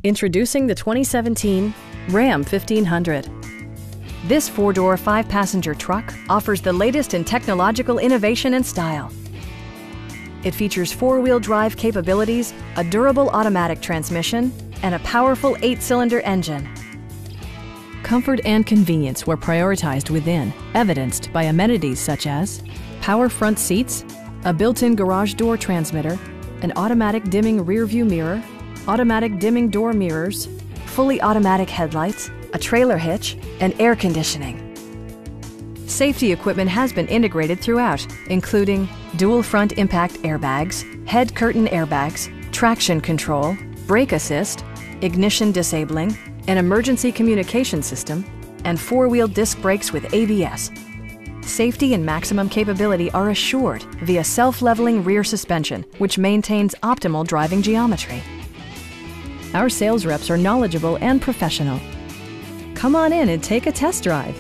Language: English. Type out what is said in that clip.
Introducing the 2017 Ram 1500. This four-door, five-passenger truck offers the latest in technological innovation and style. It features four-wheel drive capabilities, a durable automatic transmission, and a powerful 8-cylinder engine. Comfort and convenience were prioritized within, evidenced by amenities such as power front seats, a built-in garage door transmitter, an automatic dimming rear-view mirror, automatic dimming door mirrors, fully automatic headlights, a trailer hitch, and air conditioning. Safety equipment has been integrated throughout, including dual front impact airbags, head curtain airbags, traction control, brake assist, ignition disabling, an emergency communication system, and four-wheel disc brakes with ABS. Safety and maximum capability are assured via self-leveling rear suspension, which maintains optimal driving geometry. Our sales reps are knowledgeable and professional. Come on in and take a test drive.